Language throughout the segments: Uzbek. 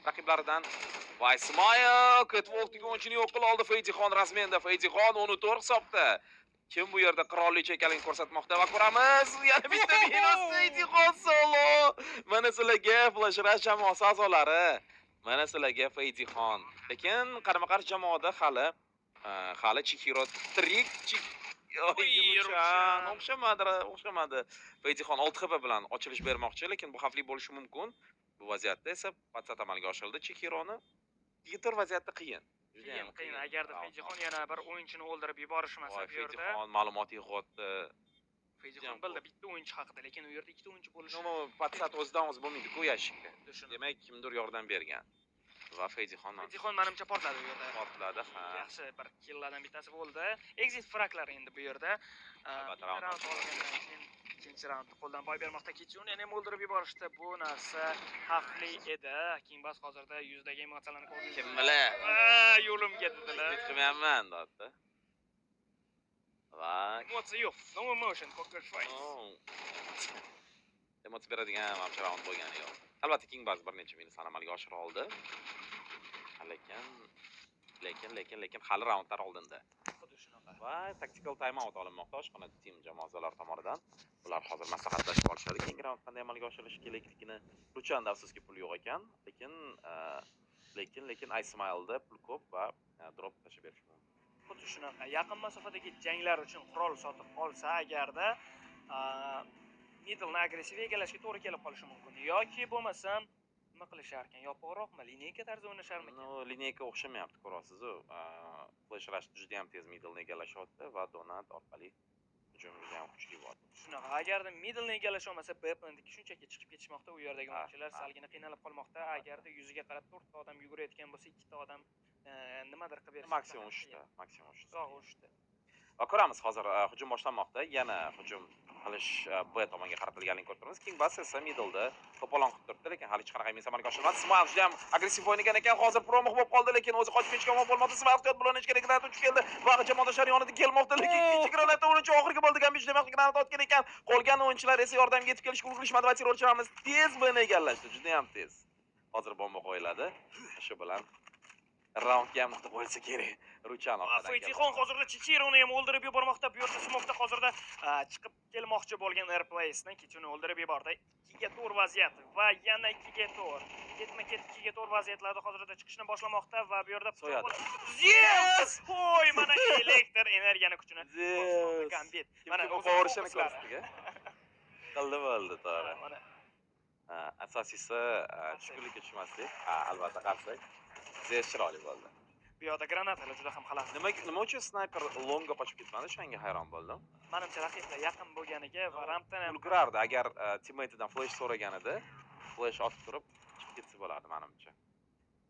raqiblaridan va Ismoil Catwalk'dagi o'yinchini yo'q qila oldi. Feydixon rasmenda. Feydixon 14 hisobda. Kim bu yerda qirollik ekanligini ko'rsatmoqda va ko'ramiz. Yana bitta minus Feydixon solo. Mana sizlarga Flash Rush jamoasi a'zolari. Mana sizlarga Feydixon. Lekin qarama-qarshi jamoada hali Chihiro Trik o'xshamadi. Feydixon 6 HP bilan ochilish bermoqchi, lekin bu xavfli bo'lishi mumkin. Bu vaziyatda esa patsat amalga oshirildi. Chihironi Gitor vaziyatda qiyin. Qiyin. Agarda Feydixon yana bir o'yinchini o'ldirib yuborishmasa bu yerda. Feydixon ma'lumot yig'otdi. Feydixon bildi bitta o'yinchi haqida, lekin u yerda ikkita o'yinchi bo'lishi. Patsat o'zidan o'zi bo'lmaydi-ku yashikka. Demak, kimdir yordam bergan. Va Feydixon menimcha portladi bu yerda. Portladi, ha. Yaxshi bir killlardan bittasi bo'ldi. Exit fraglar endi bu yerda. Albatta, ikkinchi raundni qo'ldan boy bermoqda. Kichuni ham o'ldirib yuborishdi. Bu narsa xavfli edi. Kingbas hozirda yuzdagi emotsiyalarni ko'rdi. Kim bilan? Yo'limga dedilar. Chiqmayapman, dotda. Va emotsiya yo'q. No emotion, poker face. Emotsiya beradigan mamcha raund bo'lgani yo'q. Albatta Kingbas bir necha minutdan amalga oshira oldi. Lekin hali raundlar oldinda. Xuddi shunaqa. Va tactical time out olinmoqda oshxona team jamoalar tomonidan. Ular hozir maslahatlashib olishadi. Keyingi raund qanday amalga oshirilishi kerakligini. Luchanda afsuski pul yo'q ekan, lekin Ismailda pul ko'p va drop tashib berish mumkin. Xuddi shunaqa. Yaqin masofadagi janglar uchun qurol sotib olsa agarda middle agressiv egallashga to'g'ri kelib qolishi mumkin. Yoki bo'lmasam nima qilishar ekan? Yopiqroqmi? Lineyka tarzida o'ynasharmi ekan? Lineyka o'xshamayapti, ko'rasiz-ku. Flash Rush juda ham tez middle egallashyapti va Donat orqali hujumga ham kuchli bo'ldi. Shunaqa. Agarda middle egallash olmasa, B-plandagi shunchaki chiqib ketishmoqda, u yerdagi o'yinchilar salgina qiynalib qolmoqda. Agarda yuziga qarab 4 ta odam yugurayotgan bo'lsa, 2 ta odam nimadir qilib bersa, maksimum 3 ta. Uzoq 3 ta. Va ko'ramiz hozir hujum boshlanmoqda. Yana hujum qilish B tomonga qaratilganligini ko'rib turibmiz. Kingbas esa middleda to'polon qilib turibdi, lekin hali hech qanaqa imkoniyat amalga oshirilmadi. Smile juda ham agressiv o'ynagan ekan. Hozir promoq bo'lib qoldi, lekin o'zi qochib ketishga omon bo'lmadi. Smile ehtiyot bilan hech kerakdan o'tib keldi. Va jamoadoshlari yonida kelmoqda, lekin ikkinchi granata o'yinchi oxirgi bo'ldi. Gambish demak granata otgan ekan. Qolgan o'yinchilar esa yordamga yetib kelishga urinishmadi va terrorchilarimiz tez buni egallashdi. Juda ham tez. Hozir bomba qo'yiladi. Shu bilan raundga ham nuqta qo'yilsa kerak. Ruchan orqadan. Feydixon hozirda Chichironi ham o'ldirib yubormoqda. Bu yerda smoke'da hozirda chiqib kelmoqchi bo'lgan Airplace'ni Kichuni o'ldirib yubordi. 2 ga 4 vaziyat va yana 2 ga 4. Ketma-ket 2 ga 4 vaziyatlarda hozirda chiqishni boshlamoqda va bu yerda yes! Hoy, mana elektr energiyani kuchini bosmoqda Gambit. Mana o'qorishini ko'rsatdi. Qildi bo'ldi, to'g'ri. Mana asosiysi tushkunlikka tushmaslik. Albatta qarsak. Zes chiroyli bo'ldi. Bu yoqda granatalar juda ham xalaqit. Nima uchun sniper longga qochib ketmadi? Shunga hayron bo'ldim. Menimcha raqiblar yaqin bo'lganiga va rampdan ham ulgurardi. Agar teammatidan flash so'raganida, flash otib turib chiqib ketsa bo'lardi menimcha.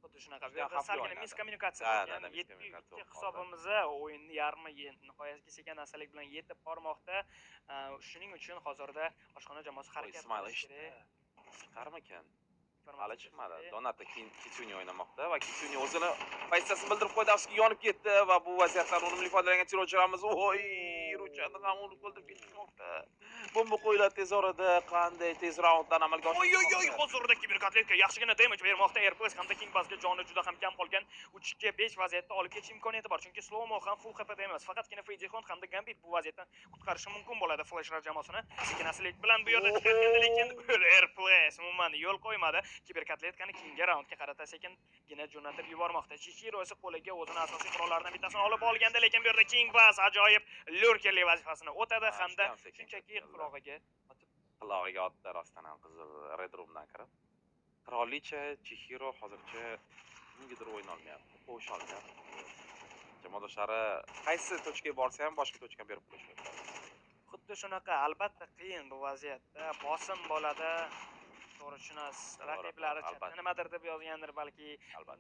Xuddi shunaqa. Bu yerda salgina miskommunikatsiya bo'lgan. 7 hisobimizda o'yinni yarmi nihoyasiga kelgan narsalik bilan yetib bormoqda. Shuning uchun hozirda oshxona jamoasi harakat qilishi kerak. Chiqarmikan? Hali chiqmadi. Donatda Kitsuni o'ynamoqda va Kitsuni o'zini pozitsiyasini bildirib qo'ydi, afsuski yonib ketdi va bu vaziyatdan unumli foydalangan terrorchilarimiz Ruchani ham unib o'ldirib ketmoqda. Bomba qo'yiladi tez orada, qanday tez raunddan amalga oshirdi. Hozirda kiberkotletka yaxshigina damage bermoqda. Airplace hamda Kingbasga joni juda ham kam qolgan. 3 ga 5 vaziyatda olib ketish imkoniyati bor, chunki Slowmo ham full HP emas. Faqatgina Feydixon hamda Gambit bu vaziyatdan qutqarishi mumkin bo'ladi Flash Rush jamoasini. Sekinasilik bilan bu yerda chiqayotganda, lekin Airplace umuman yo'l qo'ymadi. Kiberkotletkani keyingi raundga qarata sekingina jo'natib yubormoqda. Chihiro esa qo'liga o'zining asosiy qurollaridan bittasini olib olganda, lekin bu yerda Kingbas ajoyib lurkerli vazifasini o'tadi hamda shunchaki qulog'iga otdi rostdan ham qizil Red Roomdan kirib. Qirolicha Chihiro hozircha nimadir o'yna olmayapti, qo'sha olmayapti. Jamoadoshlari qaysi tochkaga borsa ham boshqa tochkaga berib qo'yishadi. Xuddi shunaqa, albatta qiyin bu vaziyatda, bosim bo'ladi. To'g'ri tushunasiz. Raqiblari nimadir deb yozgandir, balki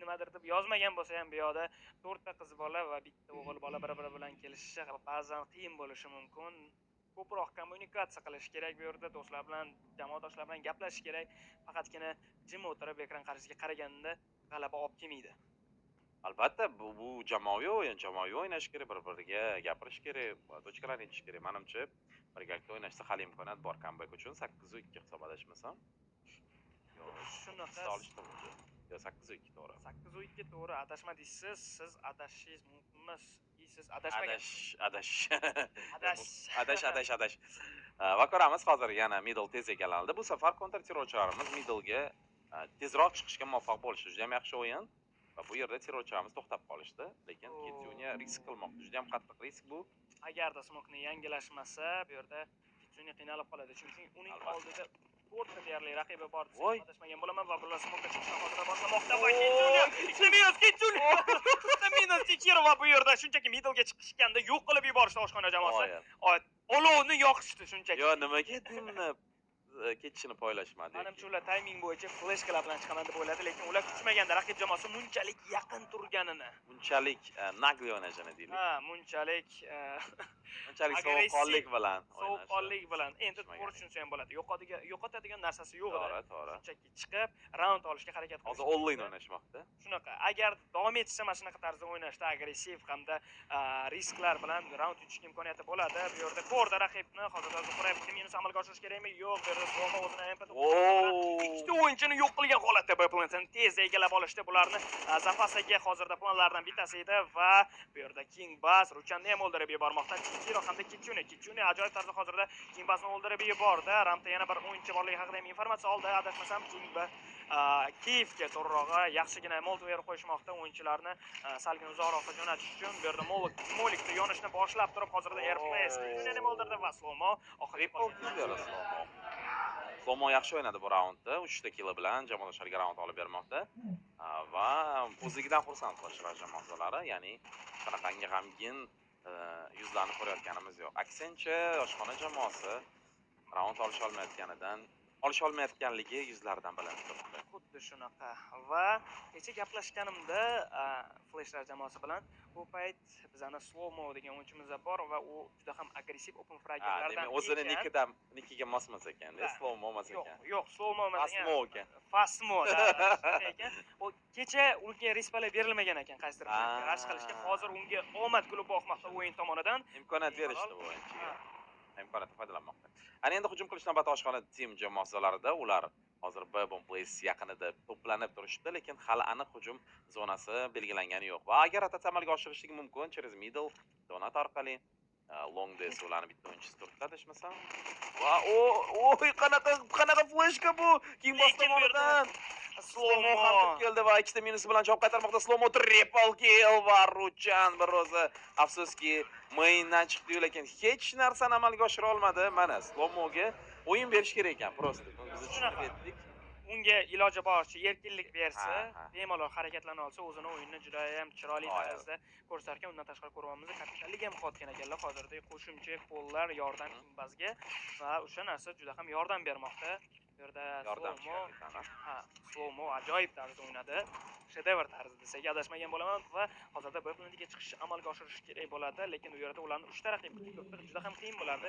nimadir deb yozmagan bo'lsa ham bu yoqda 4 ta qiz bola va bitta o'g'il bola bir-biri bilan kelishishi ba'zan qiyin bo'lishi mumkin. Ko'proq kommunikatsiya qilish kerak bu yerda, do'stlar bilan, jamoadoshlar bilan gaplashish kerak. Faqatgina jim o'tirib ekran qarshisiga qaraganda g'alaba olib kelmaydi. Albatta bu jamoaviy o'yin, jamoaviy o'ynash kerak, bir-biriga gapirish kerak, tochkalarni yechish kerak. Menimcha birgalikda o'ynashda hali imkoniyat bor comeback uchun. 8-2 hisob adashmasam. Shunaqa olishdi. Yo 8-2 to'g'ri. 8-2 to'g'ri, adashmadingiz. Siz adashishingiz mumkinmi? Siz adashmagan. Adash. Adash. Va ko'ramiz hozir yana middle tez egallanadi. Bu safar counter terrorchilarimiz middle'ga tezroq chiqishga muvaffaq bo'lishdi. Juda ham yaxshi o'yin. Va bu yerda terrorchilarimiz to'xtab qolishdi, lekin Kitsune risk qilmoqda. Juda ham qattiq risk bu. Agarda smokni yangilashmasa, bu yerda Kitsune qiynalib qoladi, chunki uning oldida to'rtta deyarli raqibi bor. Adashmagan bo'laman va bular smokka chiqishni hozirda boshlamoqda va Kitsune minus Tekiro va bu yerda shunchaki middlega chiqishganda yo'q qilib yuborishdi oshxona jamoasi. Olovni yoqishdi shunchaki. Yo, nimaga dimni ketishini poylashmadi. Menimcha ular timing bo'yicha fleshkalar bilan chiqaman deb o'yladi, lekin ular kutmaganda raqib jamoasi munchalik yaqin turganini. Munchalik nagli o'ynashini deylik. Munchalik sovuqqonlik bilan sovuqqonlik bilan endi to'g'ri tushunsa ham bo'ladi. Yo'qotadigan narsasi yo'q edi. To'g'ri. Shunchaki chiqib, raund olishga harakat qildi. Hozir online o'ynashmoqda. Shunaqa. Agar davom etsa mana shunaqa tarzda o'ynashda agressiv hamda risklar bilan raund yutishga imkoniyati bo'ladi. Bu yerda ko'rda raqibni hozirda Zuhurayevga minus amalga oshirish kerakmi? Yo'q, bu yerda Roma o'zini MP ikkita o'yinchini yo'q qilgan holatda Bplantni tez egallab olishdi. Bularni zapasaga hozirda planlardan bittasi edi va bu yerda King Bass Ruchanni ham o'ldirib yubormoqda. Tekiro hamda Kitsune ajoyib tarzda hozirda King Bassni o'ldirib yubordi. Rampda yana bir o'yinchi borligi haqida ham informatsiya oldi. Adashmasam King Bass Kiyevga to'g'rirog'i yaxshigina moltver qo'yishmoqda o'yinchilarni salgin uzoqroqqa jo'natish uchun. Bu yerda Molikni yonishni boshlab turib hozirda Airplay Kitsune ham o'ldirdi va Slomo oxirgi Slomo yaxshi o'ynadi bu raundda. 3 ta kill bilan jamoadoshlariga raund olib bermoqda. Va o'zigidan xursand qilishlar jamoadolari, ya'ni qanaqangi g'amgin yuzlarni ko'rayotganimiz yo'q. Aksincha, oshxona jamoasi raund olisha olmayotganligi yuzlaridan bilinib turibdi. Xuddi shunaqa. Va kecha gaplashganimda Flashlar jamoasi bilan bu payt bizani Slomo degan o'yinchimiz bor va u juda ham agressiv open fragmentlardan. Demak, o'zini nikiga mosmas ekan-da, Slomo emas ekan. Yo'q, Slomo emas ekan. Fasmo ekan. Fasmo ekan. U kecha unga respalar berilmagan ekan qaysidir rashk qilishga. Hozir unga omad kulib boqmoqda o'yin tomonidan. Imkoniyat berishdi bu o'yinchiga. Imkoniyatdan foydalanmoqda. Ana endi hujum qilish navbati oshxona team jamoalarida ular hozir B-bomb place yaqinida to'planib turishdi, lekin hali aniq hujum zonasi belgilangani yo'q. Va agar rotatsiya amalga oshirishligi mumkin, через middle donat orqali long days ularni bitta o'yinchisi turibdi, adashmasam. Va qanaqa flashka bu King Boss tomonidan. Slomo ham kirib keldi va ikkita minus bilan javob qaytarmoqda. Slomo triple kill va Ruchan bir o'zi afsuski maindan chiqdi, lekin hech narsani amalga oshira olmadi. Mana Slomoga o'yin berish kerak ekan, prosta. Biz tushunib etdik. Unga iloji boricha erkinlik bersa, bemalol harakatlana olsa, o'zini o'yinni juda ham chiroyli tarzda ko'rsatgan. Undan tashqari ko'ryapmiz, kapitallik ham qotgan ekanlar. Hozirda qo'shimcha qo'llar yordam Kimbazga va o'sha narsa juda ham yordam bermoqda. Bu yerda Slomo ajoyib tarzda o'ynadi. Shedevr tarzda desak adashmagan bo'laman va hozirda Bplantga chiqish amalga oshirish kerak bo'ladi, lekin u yerda ularni 3 ta raqib juda ham qiyin bo'ladi.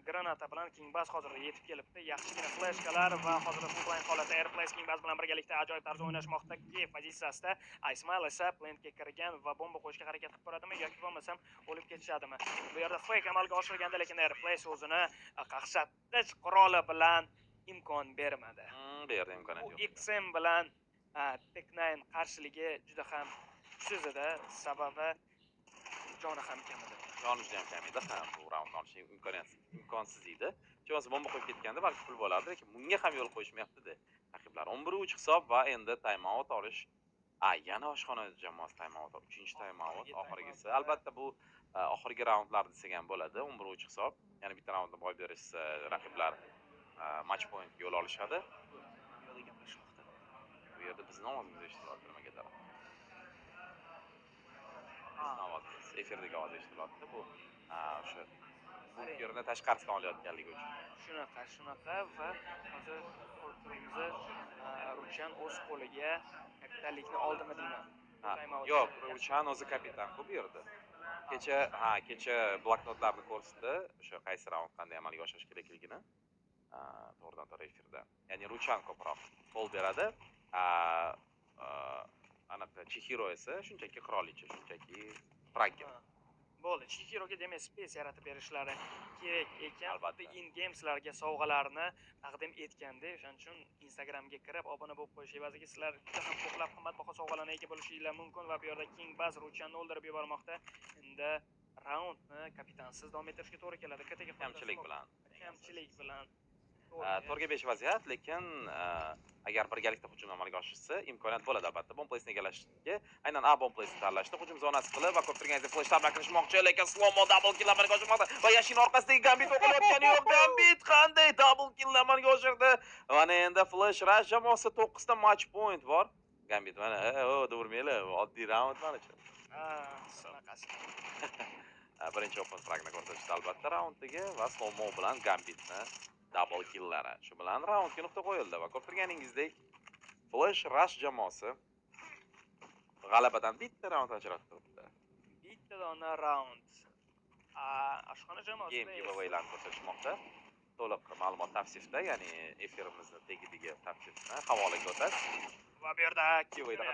Granata bilan King Bass hozirda yetib kelibdi. Yaxshigina flashkalar va hozirda full-line holatda Airplay King Bass bilan birgalikda ajoyib tarzda o'ynashmoqda. Kiev pozitsiyasida Ismail esa plantga kirgan va bomba qo'yishga harakat qilib ko'radimi yoki bo'lmasam o'lib ketishadimi? Bu yerda fake amalga oshirganda, lekin Airplay o'zini qaqshatgich quroli bilan imkon bermadi. Bu yerda imkoniyat yo'q. XM bilan Tech9 qarshiligi juda ham kuchsiz edi, sababi joni ham kam edi. Joni juda ham kam edi, bu raund olish imkonsiz edi. Chunki bomba qo'yib ketganda balki pul bo'lardi, lekin bunga ham yo'l qo'yishmayapti-da. Raqiblar 11-3 hisob va endi time out olish. Yana oshxona jamoasi time out, 3-time out oxirgisi. Albatta bu oxirgi raundlar desak ham bo'ladi, 11-3 hisob. Ya'ni bitta raundni boy berishsa raqiblar match point yo'l olishadi. Bu yerda bizning ovozimiz eshitilyapti nimagadir. Bizning ovozimiz, efirdagi ovoz eshitilyapti. Bu o'sha bunkerni tashqarisidan olayotganligi uchun. Shunaqa va hozir ko'rib Ruchan o'z qo'liga kapitallikni oldimi deyman. Yo'q, Ruchan o'zi kapitan-ku bu yerda. Kecha bloknotlarni ko'rsatdi, o'sha qaysi raund qanday amalga oshirish kerakligini. To'g'ridan-to'g'ri efirda. Ya'ni Ruchan ko'proq qo'l beradi. Anaqa Chihiro esa shunchaki qirolicha, shunchaki fragger. bo'ldi. Chihiroga demak space yaratib berishlari kerak ekan. Albatta. Xuddi in gameslarga sovg'alarni taqdim etganda, o'shaning uchun Instagramga kirib obuna bo'lib qo'yish evaziga sizlar juda ham ko'plab qimmatbaho sovg'alarga ega bo'lishinglar mumkin va bu yerda King Baz Ruchanni o'ldirib yubormoqda. Endi raundni kapitansiz davom ettirishga to'g'ri keladi. Kataga Kamchilik bilan. Kamchilik bilan. To'rga 5 vaziyat, lekin agar birgalikda hujum amalga oshirsa, imkoniyat bo'ladi albatta. Bomb place'ni egallashga, aynan A bomb place'ni tanlashdi. Hujum zonasi qilib va ko'p turgan flash tabla kirishmoqchi, lekin slow-mo double kill amalga oshirmoqda. Va Yashin orqasidagi Gambit o'qilayotgani yo'q. Gambit qanday double kill amalga oshirdi? Mana endi Flash Rush jamoasi 9 ta match point bor. Gambit mana, urmaylar, oddiy raund mana shu. Shunaqasi. Birinchi open fragni ko'rsatishdi albatta raundiga va slow-mo bilan Gambitni double killlari. Shu bilan raundga nuqta qo'yildi va ko'rib turganingizdek Flash Rush jamoasi g'alabadan bitta raund ajratib turibdi. Bitta dona raund. Oshxona jamoasi Game giveaway'larni ko'rsatishmoqda. To'liq ma'lumot tavsifda, ya'ni efirimizni tegidiga tavsifni havolaga o'tadi. va bu yerda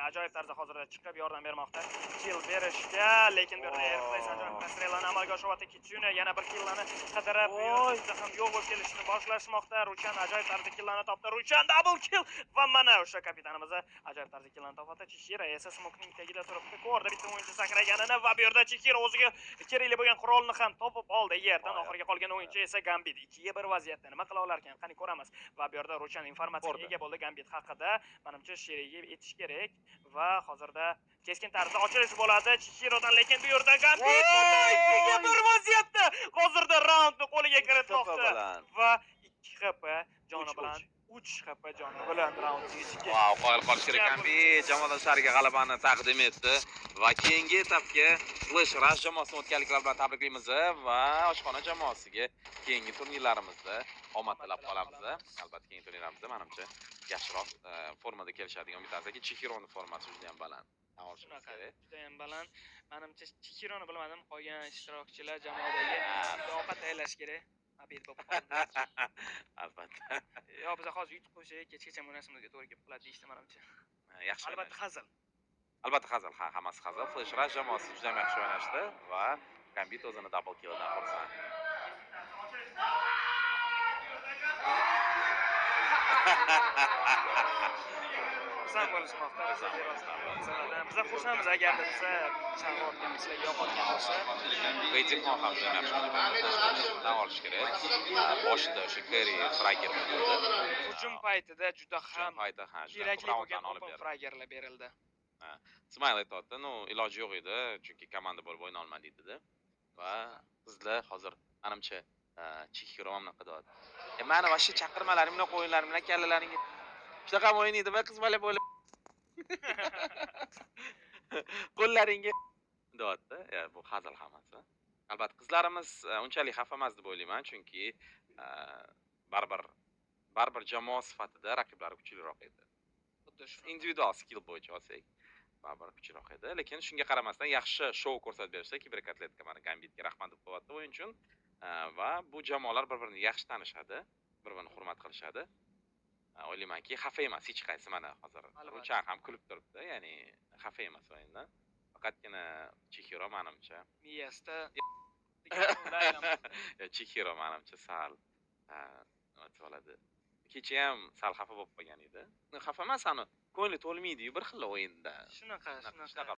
ajoyib tarzda hozirda chiqib yordam bermoqda. Kill berishga, lekin bu yerda Airplace ajoyib rastrellarni amalga oshiryapti. Kitsune yana bir killlarni qidirib, juda ham yo'q bo'lib kelishni boshlashmoqda. Ruchan ajoyib tarzda killlarni topdi. Ruchan double kill va mana o'sha kapitanimiz ajoyib tarzda killlarni topdi. Chihira esa smokening tagida turibdi. Ko'rdi bitta o'yinchi sakraganini va bu yerda Chihira o'ziga kerakli bo'lgan qurolni ham topib oldi. Yerdan oxirgi qolgan o'yinchi esa Gambit. 2 ga 1 vaziyatda nima qila olar ekan? Qani ko'ramiz. Va bu yerda Ruchan informatsiyaga ega bo'ldi Gambit haqida. Menimcha sheriga etish kerak va hozirda keskin tarzda ochilish bo'ladi Chihirodan, lekin bu yerda Gambit 2 ga 1 vaziyatda hozirda raundni qo'liga kiritmoqda va 2 HP joni bilan 3 HP joni bilan raundni yutishga. Wow, qoyil qolish kerak. Gambit jamoadoshlariga g'alabani taqdim etdi va keyingi etapga Flash Rush jamoasini o'tganliklar bilan tabriklaymiz va oshxona jamoasiga keyingi turnirlarimizda omad tilab qolamiz. Albatta keyingi turnirlarimizda menimcha yaxshiroq formada kelishadigan umid qilamanki, Chihironi formasi juda ham baland. Shunaqa, juda ham baland. Menimcha Chihironi bilmadim, qolgan ishtirokchilar jamoadagi ovqat tayyorlash kerak. Abid bo'lib qoldi. Albatta. Yo, biz hozir yutib qo'ysak, kechgacha munosabatimizga to'g'ri kelib qoladi deyishdi menimcha. Yaxshi. Albatta hazil. Albatta hazil, ha, hammasi hazil. Flash Rush jamoasi juda ham yaxshi o'ynashdi va Gambit o'zini double killdan xursand. Xursand bo'lishmoqda. Biz xursandmiz agarda biza chaqirayotgan sizlarga yoqayotgan bo'lsa. Veytixon ham juda yaxshi o'ynadi. Olish kerak. Boshida o'sha Kerry Frager bo'ldi. Hujum paytida juda ham kerakli bo'lgan olib open fragerlar berildi. Smile aytdi, no iloji yo'q edi, chunki komanda bo'lib o'yna olmadik dedi. Va bizlar hozir menimcha Chihiro ham bunaqa deyapti. Mani vashcha chaqirmalaring bunaqa o'yinlaring bilan kallalaringga shunaqa o'ynaydi va qizmalab bo'lib qo'llaringga deyapti. Bu hazil hammasi. Albatta qizlarimiz unchalik xafa emas deb o'ylayman, chunki baribir jamoa sifatida raqiblari kuchliroq edi. Xuddi shu individual skill bo'yicha olsak, baribir kuchliroq edi, lekin shunga qaramasdan yaxshi shou ko'rsatib berishdi. Kiberkatletka mana Gambitga rahmat deb qo'yapti o'yin uchun. Va bu jamoalar bir-birini yaxshi tanishadi, bir-birini hurmat qilishadi. O'ylaymanki, xafa emas hech qaysi mana hozir. Ruchan ham kulib turibdi, ya'ni xafa emas o'yindan. Faqatgina Chihiro menimcha miyasida Chihiro menimcha sal nima bo'ladi. Kecha ham sal xafa bo'lib qolgan edi. Xafa emas, ani ko'ngli to'lmaydi-yu bir xil o'yinda. Shunaqa